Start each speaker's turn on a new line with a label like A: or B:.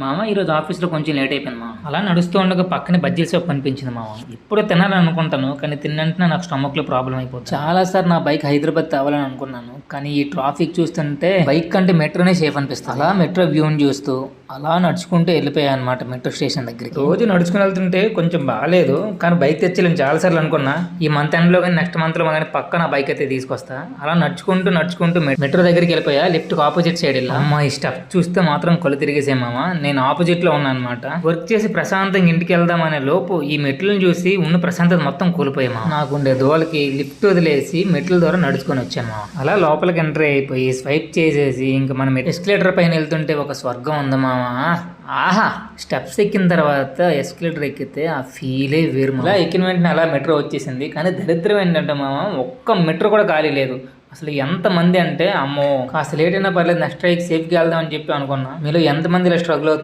A: మామ ఈరోజు ఆఫీస్లో కొంచెం లేట్ అయిపోయింది మామ. అలా నడుస్తూ ఉండగా పక్కనే బజ్జీల షాప్ కనిపించింది మామ. ఇప్పుడు తినాలని అనుకుంటాను కానీ తిన్నంటే నాకు స్టమక్లో ప్రాబ్లం అయిపోతుంది. చాలా సార్ నా బైక్ హైదరాబాద్ తేవాలని అనుకున్నాను కానీ ఈ ట్రాఫిక్ చూస్తుంటే బైక్ కంటే మెట్రోనే సేఫ్ అనిపిస్తుంది. అలా మెట్రో వ్యూని చూస్తూ అలా నడుచుకుంటూ వెళ్ళిపోయాను అనమాట మెట్రో స్టేషన్ దగ్గరికి. రోజు నడుచుకుని వెళ్తుంటే కొంచెం బాగాలేదు కానీ బైక్ తెచ్చేయాలని చాలాసార్లు అనుకున్నా. ఈ మంత్ ఎండ్లో కానీ నెక్స్ట్ మంత్లో కానీ పక్క నా బైక్ అయితే తీసుకొస్తా. అలా నడుచుకుంటూ మెట్రో దగ్గరికి వెళ్ళిపోయా. లిఫ్ట్ ఆపోజిట్ సైడ్ వెళ్ళా. అమ్మా ఈ స్టెప్ చూస్తే మాత్రం కళ్ళు తిరిగేసే మామ. నేను ఆపోజిట్ లో ఉన్నా అనమాట. వర్క్ చేసి ప్రశాంతంగా ఇంటికి వెళ్దాం అనే లోపు ఈ మెట్లను చూసి ఉన్న ప్రశాంతత మొత్తం కోల్పోయామా. నాకుండే దోలకి లిఫ్ట్ వదిలేసి మెట్ల ద్వారా నడుచుకొని వచ్చాను. అలా లోపలికి ఎంట్రీ అయిపోయి స్వైప్ చేసేసి ఇంకా మనం ఎస్కలేటర్ పైన వెళ్తుంటే ఒక స్వర్గం ఉంది మామ. ఆహా స్టెప్స్ ఎక్కిన తర్వాత ఎస్కలేటర్ ఎక్కితే ఆ ఫీలే వేరు. అలా ఎక్కిన వెంటనే అలా మెట్రో వచ్చేసింది. కానీ దరిద్రం ఏంటంటే మామ ఒక్క మెట్రో కూడా ఖాళీ లేదు. అసలు ఎంతమంది అంటే అమ్మో కాస్త లేట్ అయినా పర్లేదు నెక్స్ట్ ట్రైక్ సేఫ్గా వెళ్దాం అని చెప్పి అనుకున్నా. మీలో ఎంతమంది ఇలా స్ట్రగుల్